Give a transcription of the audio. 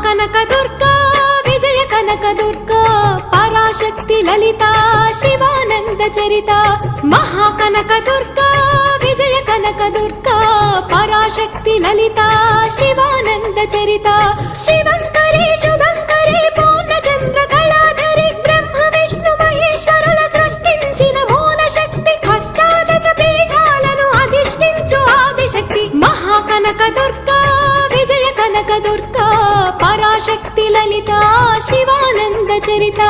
కనక దుర్గా విజయ కనక దుర్గా పరాశక్తి లలిత శివానంద చరిత మహాకనక దుర్గా విజయ కనక దుర్గా పరాశక్తి లలిత శివానంద చరిత శివంకరి శుభంకరి పూర్ణచంద్ర కళాధరి బ్రహ్మ విష్ణు మహేశ్వరుల సృష్టించిన మూల శక్తి అష్టాదశ పీఠాలను అధిష్ఠించు ఆదిశక్తి మహాకనక దుర్గా విజయ కనక దుర్గా పరాశక్తి లలిత శివానంద చరిత